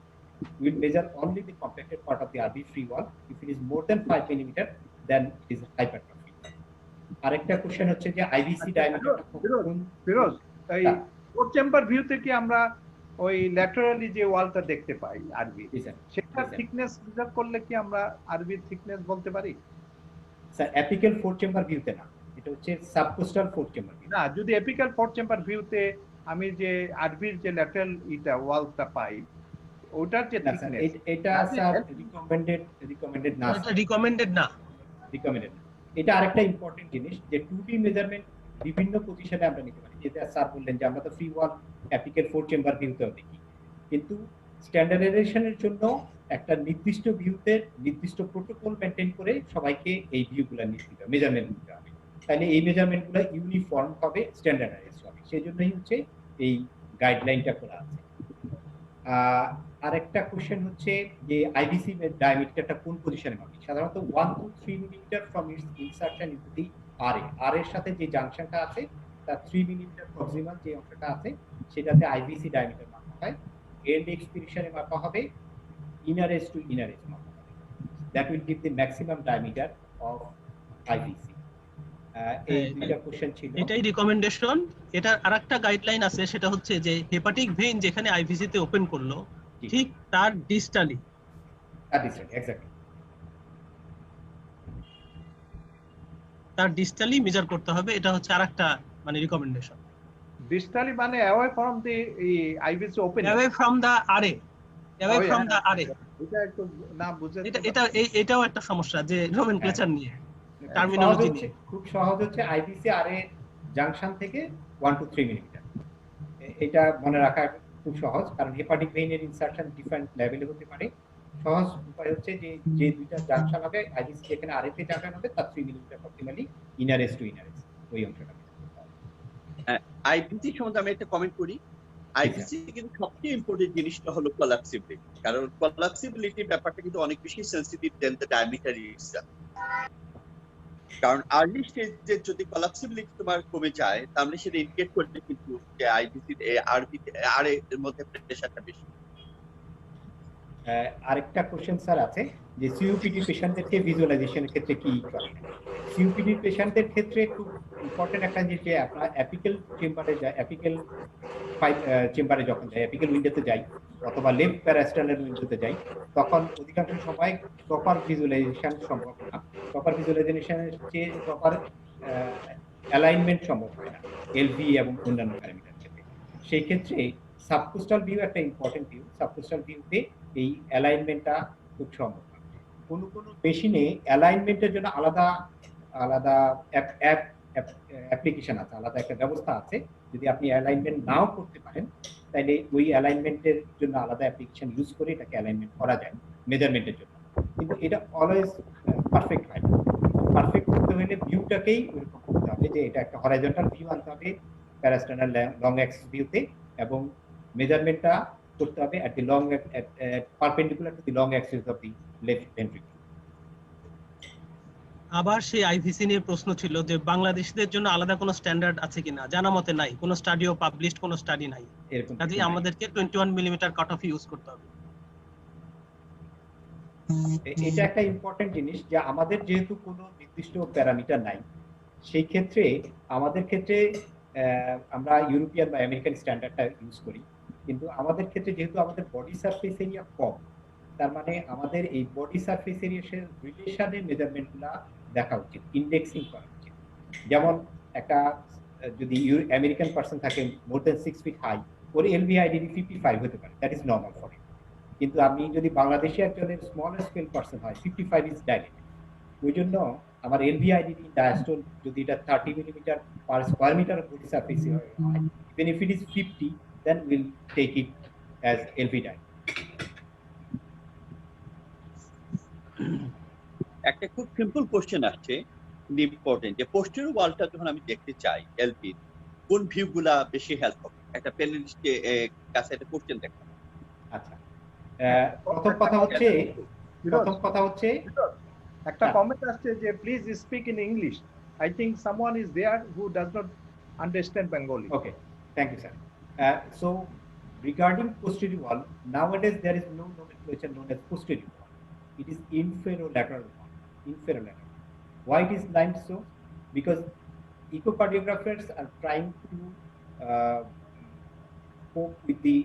We will measure only the compacted part of the RB free wall. If it is more than 5 millimeter, then it is hypertrophy. আরেকটা কোশ্চেন হচ্ছে যে আইভিসি ডায়ামিটারটা ফিরোজ, এই হ্যাঁ। 4 চেম্বার ভিউ থেকে আমরা ওই ল্যাটারালি যে ওয়ালটা দেখতে পাই আরবি, সেটা স্যার। থিকনেস মেজার করলে কি আমরা আরবির থিকনেস বলতে পারি? স্যার অ্যাপিক্যাল 4 চেম্বার ভিউতে না, এটা হচ্ছে সাবকোস্টাল 4 চেম্বার ভিউ। না, যদি এপিক্যাল 4 চেম্বার ভিউতে আমি যে আরবির যে ল্যাটারাল ওয়ালটা পাই, ওটার যে না স্যার, থিকনেস, এটা স্যার রিকমেন্ডেড না, এটা রিকমেন্ডেড না। রিকমেন্ডেড। এটা আরেকটা ইম্পর্টেন্ট জিনিস যে 2D মেজারমেন্ট বিভিন্ন পজিশনে আমরা নিতে পারি। যেটা স্যার বললেন যে আমরা তো ফ্রি ওয়াল অ্যাপিক্যাল 4 চেম্বার ভিউতেও দেখি, কিন্তু স্ট্যান্ডার্ডাইজেশনের জন্য একটা নির্দিষ্ট ভিউতে নির্দিষ্ট প্রোটোকল মেনটেন করে সবাইকে এই ভিউগুলো নিতে হবে, মেজারমেন্ট নিতে হবে। তাহলে এই মেজারমেন্টগুলো ইউনিফর্ম হবে, স্ট্যান্ডার্ডাইজ হবে। সেই জন্যই হচ্ছে এই গাইডলাইনটা করা আছে। আরেকটা কোশ্চেন হচ্ছে যে আইভিসি ডায়ামিটারটা কোন পজিশনে পাবে। সাধারণত 1 to 3 millimetre from its insertion into the RA. আর এর সাথে যে জাংশনটা আছে তার 3 মিলিমিটার প্রক্সিমাল যে অংশটা আছে সেটাতে আইভিসি ডায়ামিটার মাপা হয়। এন্ড এক্সপিরেশনে মাপা হবে, inner edge to inner edge মাপা হবে। That will give the maximum diameter of IVC. এই দুইটা কোশ্চেন ছিল। এটাই রিকমেন্ডেশন। এটার আরেকটা গাইডলাইন আছে, সেটা হচ্ছে যে হেপাটিক ভেইন যেখানে আইভিসি তে ওপেন করলো ঠিক তার ডিস্টালি মেজার করতে হবে। এটা হচ্ছে আরেকটা মানে রিকমেন্ডেশন। ডিস্টালি মানে away from the IVC open, away from the RA, away from the RA. এটা একটু না বুঝে, এটাও একটা সমস্যা যে নোমেনক্লেচার নিয়ে, টার্মিনোলজি নিয়ে। খুব সহজ হচ্ছে আইভিসি আরএ জাংশন থেকে 1 to 3 মিলিমিটার। এটা মনে রাখা খুব সহজ, কারণ হেপাটিক ভেইনের ইনসারশন ডিফারেন্ট লেভেলে হতে পারে। সহজ উপায় হচ্ছে যে যে দুইটা জাংশন হবে আইভিসি যেখানে আরএতে জাংশন হবে তার 3 millimetre optimally inner edge to inner edge ওই অংশটা। আইভিসি সম্বন্ধে আমি একটা কমেন্ট করি। আইভিসি কিন্তু সবচেয়ে ইম্পর্টেন্ট জিনিসটা হলো কোলাপসিবিলিটি, কারণ কোলাপসিবিলিটি ব্যাপারটা কিন্তু অনেক বেশি sensitive then the diameter itself. কারণ আর্লি স্টেজে যদি কোলাপসিবিলিটি তোমার কমে যায় তাহলে সেটা ইন্ডিকেট করতে কিন্তু যে আইভিসি আরবি আর এর মধ্যে প্রেসারটা বেশি। আরেকটা কোশ্চেন স্যার আছে যে সিওপিডি পেশেন্টদেরকে ভিজুয়ালাইজেশনের ক্ষেত্রে কি করে। সিওপিডি পেশেন্টদের ক্ষেত্রে খুব ইম্পর্টেন্ট একটা জিনিস যে আপনারা অ্যাপিক্যাল চেম্বারে যায়, অ্যাপিক্যাল চেম্বারে যখন যায়, অ্যাপিক্যাল উইন্ডোতে যাই অথবা লেফট প্যারাস্টার্নাল উইন্ডোতে যাই, তখন অধিকাংশ সময় প্রপার ভিজুয়ালাইজেশন সম্ভব না। প্রপার ভিজুয়ালাইজেশনের চেয়ে প্রপার অ্যালাইনমেন্ট সম্ভব হয় না এলভি এবং অন্যান্য প্যারামিটার ক্ষেত্রে। সেই ক্ষেত্রে সাবকোস্টাল ভিউ একটা ইম্পর্টেন্ট ভিউ। সাবকোস্টাল ভিউতে এই অ্যালাইনমেন্টটা খুব সম্ভব না। কোনো মেশিনে অ্যালাইনমেন্টের জন্য আলাদা আলাদা অ্যাপ্লিকেশন আছে, আলাদা একটা ব্যবস্থা আছে। যদি আপনি অ্যালাইনমেন্ট নাও করতে পারেন, তাহলে ওই অ্যালাইনমেন্টের জন্য আলাদা অ্যাপ্লিকেশন ইউজ করে এটাকে অ্যালাইনমেন্ট করা যায় মেজারমেন্টের জন্য। কিন্তু এটা অলওয়েজ পারফেক্ট হয় না। পারফেক্ট করতে হলে ভিউটাকেই ওইরকম করতে হবে যে এটা একটা হরাইজন্টাল ভিউ আনতে হবে প্যারাস্টার্নাল লং অ্যাক্সিস ভিউতে, এবং মেজারমেন্টটা করতে হবে at the long perpendicular to the long axis of the left ventricle. আবার সেই আইভিসি নিয়ে প্রশ্ন ছিল যে বাংলাদেশিদের জন্য আলাদা কোনো স্ট্যান্ডার্ড আছে কিনা। জানা মতে নাই, কোনো স্টাডিও পাবলিশড কোনো স্টাডি নাই, এরকম কাজেই আমাদেরকে 21 মিলিমিটার কাট অফ ইউজ করতে হবে। এটা একটা ইম্পর্টেন্ট জিনিস যে আমাদের যেহেতু কোনো নির্দিষ্ট প্যারামিটার নাই, সেই ক্ষেত্রে আমাদের ক্ষেত্রে আমরা ইউরোপিয়ান বা আমেরিকান স্ট্যান্ডার্ডটা ইউজ করি। কিন্তু আমাদের ক্ষেত্রে যেহেতু আমাদের বডি সারফেস এরিয়া কম, তার মানে আমাদের এই বডি সারফেস এরিয়ার রিলেশনের মেজারমেন্টগুলো দেখা উচিত, ইন্ডেক্সিং করা উচিত। যেমন একটা যদি আমেরিকান পার্সন থাকে মোর দেন 6 ফিট হাই, ওর এলভিআইডি 55 হতে পারে, that is normal for him. কিন্তু আমি যদি বাংলাদেশি একজনের স্মল স্কেল পার্সন হয়, 55 ইজ ডাইলেটেড। ওই জন্য আমার এলভিআইডি ডায়াস্টোল যদি এটা 30 millimetre per square metre of body surface হয়, even if it is 50, then we'll take it as LV diet. একটা খুব সিম্পল কোশ্চেন আসছে, ইম্পর্টেন্ট, যে পোস্টেরিয়র ওয়ালটা যখন আমি দেখতে চাই এলপি, কোন ভিউগুলা বেশি হেল্প হবে? একটা প্যানেলিস্টে কাছে একটা কোশ্চেন দেখা। আচ্ছা, প্রথম কথা হচ্ছে একটা কমেন্ট আসছে যে please speak in English. I think someone is there who does not understand Bengali. Okay, thank you sir. So regarding posterior wall, nowadays there is no nomenclature known as posterior wall. It is inferolateral wall. Inferolateral. Why it is named so? Because echocardiographers are trying to cope with the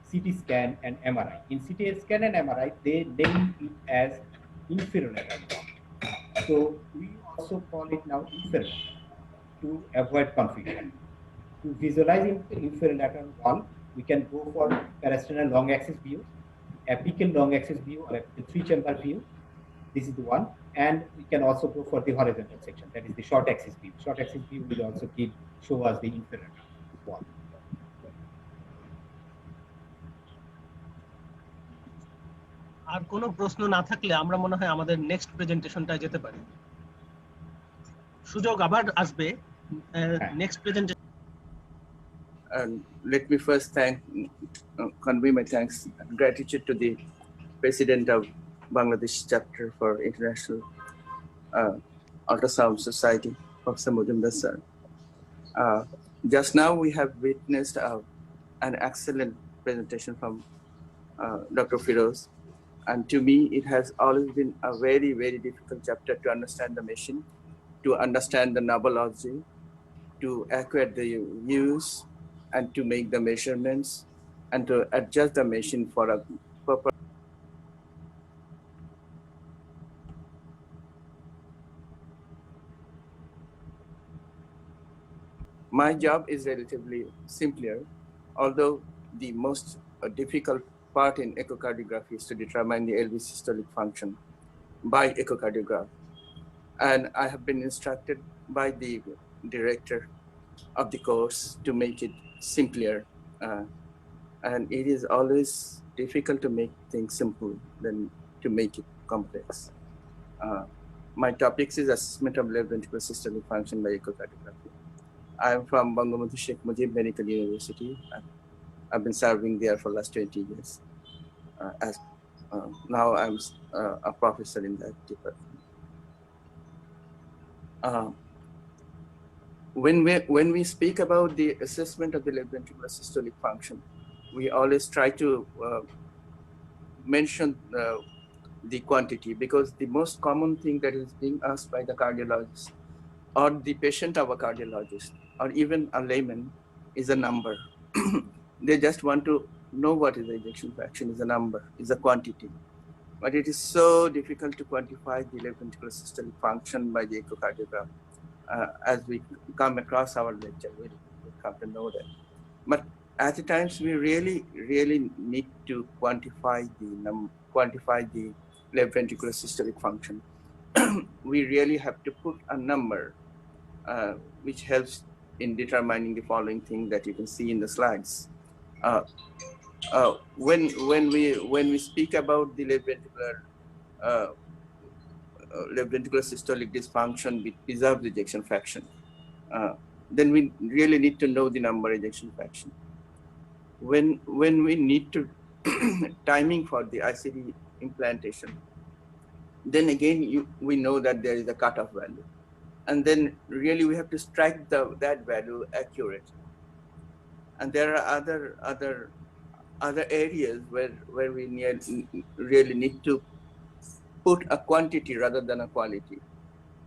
CT scan and MRI. In CT scan and MRI, they name it as inferolateral wall. So we also call it now inferolateral to avoid confusion. To visualize inferolateral wall, we can go for parasternal long axis view, apical long axis view, or apical 3-chamber view. This is the one. And we can also go for the horizontal section, that is the short axis view. Short axis view will also show us the inferior wall. আর কোনো প্রশ্ন না থাকলে আমরা মনে হয় আমাদের next প্রেজেন্টেশনটা যেতে পারি। সুযোগ আবার আসবে next presentation. And let me first convey my thanks and gratitude to the President of Bangladesh Chapter for International Ultrasound Society, Professor Mujumdar sir. Just now we have witnessed an excellent presentation from Dr. Firoz, and to me it has always been a very, very difficult chapter to understand the machine, to understand the knobology, to acquire the use, and to make the measurements, and to adjust the machine for a proper. My job is relatively simpler, although the most difficult part in echocardiography is to determine the LV systolic function by echocardiograph. And I have been instructed by the director of the course to make it simpler. And it is always difficult to make things simple than to make it complex. My topics is assessment of left ventricular systolic function by echocardiography. I am from Bangabandhu Sheikh Mujib Medical University. I've been serving there for the last 20 years. Now I'm a professor in that department. When we speak about the assessment of the left ventricular systolic function, we always try to mention the quantity, because the most common thing that is being asked by the cardiologist or the patient of a cardiologist or even a layman is a number. They just want to know what is the ejection fraction, is a number, is a quantity. But it is so difficult to quantify the left ventricular systolic function by the echocardiograph. As we come across our lecture, we come to know that. But at the times, we really need to quantify the left ventricular systolic function. We really have to put a number which helps in determining the following thing that you can see in the slides. When we speak about the left ventricular systolic dysfunction with preserved ejection fraction, then we really need to know the number ejection fraction. When we need to timing for the ICD implantation, then again we know that there is a cutoff value, and then really we have to strike that value accurate. And there are other areas where we really need to put a quantity rather than a quality.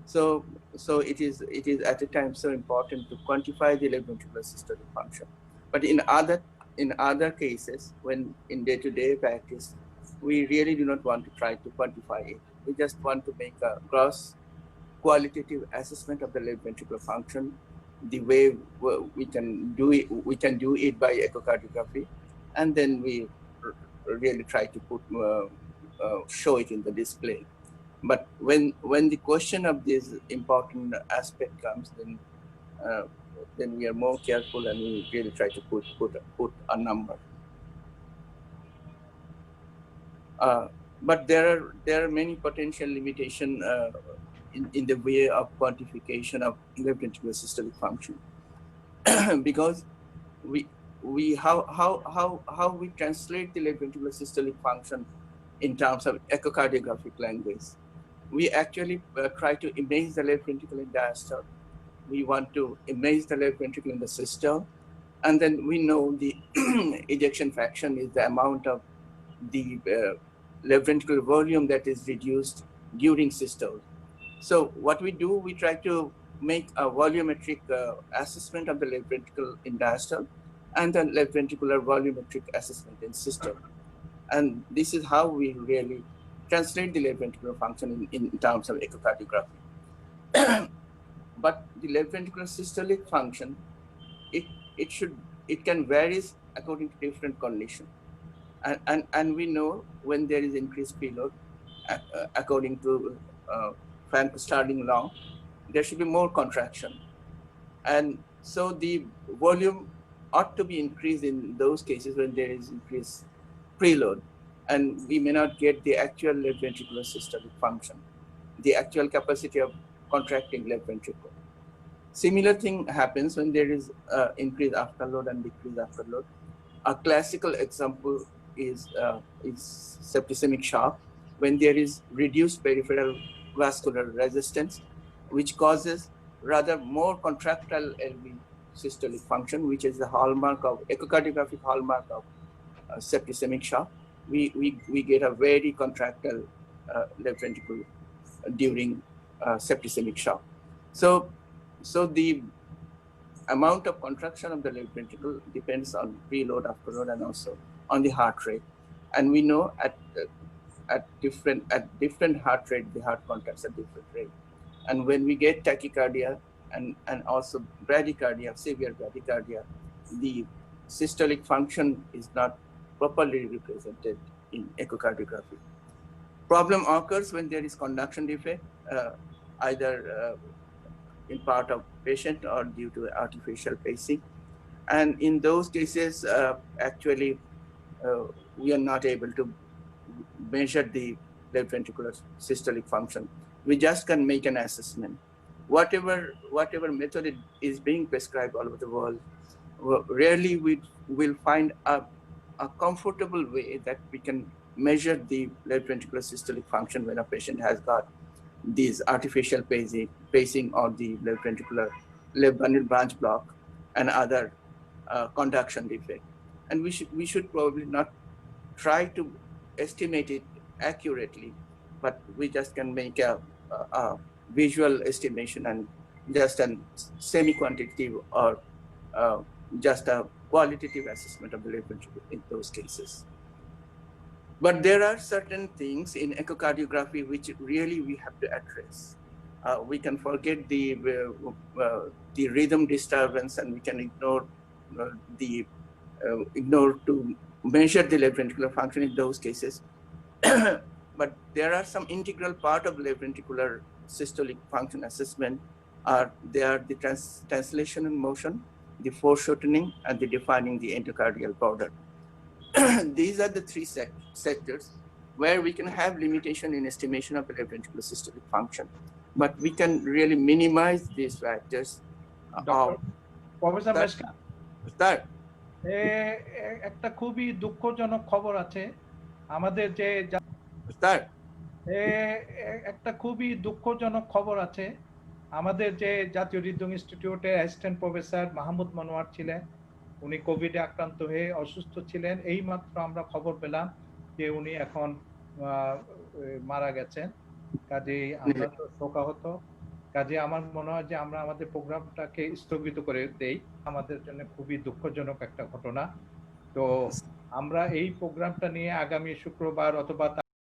So it is at a time so important to quantify the left ventricular systolic function. But in other cases, when in day-to-day practice, we really do not want to try to quantify it. We just want to make a gross qualitative assessment of the left ventricular function, the way we can do it by echocardiography, and then we really try to show it in the display. But when the question of this important aspect comes, then we are more careful and we really try to put a number. But there are many potential limitations in the way of quantification of left ventricular systolic function, because how we translate the left ventricular systolic function in terms of echocardiographic language. We actually try to image the left ventricle in diastole. We want to image the left ventricle in the systole, and then we know the ejection fraction is the amount of the left ventricular volume that is reduced during systole. So what we do, we try to make a volumetric assessment of the left ventricle in diastole and the left ventricular volumetric assessment in systole. And this is how we really translate the left ventricular function in terms of echocardiography. But the left ventricular systolic function, it can vary according to different conditions. And we know when there is increased preload, according to Frank-Starling law, there should be more contraction. And so the volume ought to be increased in those cases when there is increased preload, and we may not get the actual left ventricular systolic function, the actual capacity of contracting left ventricle. Similar thing happens when there is increased afterload and decreased afterload. A classical example is septicemic shock, when there is reduced peripheral vascular resistance, which causes rather more contractile LV systolic function, which is the hallmark of echocardiographic hallmark of septicemic shock. We get a very contractile left ventricle during septicemic shock. So the amount of contraction of the left ventricle depends on preload, afterload, and also on the heart rate. And we know at different heart rate, the heart contracts at different rate. And when we get tachycardia and also bradycardia, severe bradycardia, the systolic function is not properly represented in echocardiography. Problem occurs when there is conduction defect, either in part of patient or due to artificial pacing. And in those cases, actually, we are not able to measure the left ventricular systolic function. We just can make an assessment. Whatever method is being prescribed all over the world, rarely we will find a comfortable way that we can measure the left ventricular systolic function when a patient has got these artificial pacing or the left ventricular left bundle branch block and other conduction defect. And we should probably not try to estimate it accurately, but we just can make a visual estimation and just a semi-quantitative or just a qualitative assessment of the left ventricle in those cases. But there are certain things in echocardiography which really we have to address. We can forget the rhythm disturbance, and we can ignore to measure the left ventricular function in those cases. But there are some integral part of left ventricular systolic function assessment they are the translation and motion, the foreshortening, and the defining the endocardial border. These are the three sectors where we can have limitation in estimation of the left ventricular systolic function, but we can really minimize these factors. Dr. Professor That- Meshka, That একটা খুবই দুঃখজনক খবর আছে আমাদের যে একটা খুবই দুঃখজনক খবর আছে আমাদের যে জাতীয় হৃদরোগ ইনস্টিটিউটের অ্যাসিস্ট্যান্ট প্রফেসর মাহমুদ মনোয়ার ছিলেন, উনি কোভিডে আক্রান্ত হয়ে অসুস্থ ছিলেন। এই মাত্র আমরা খবর পেলাম যে উনি এখন মারা গেছেন। কাজেই আমরা তো শোকাহত। কাজে আমার মনে হয় যে আমরা আমাদের প্রোগ্রামটাকে স্থগিত করে দেই, আমাদের জন্য খুবই দুঃখজনক একটা ঘটনা। তো আমরা এই প্রোগ্রামটা নিয়ে আগামী শুক্রবার অথবা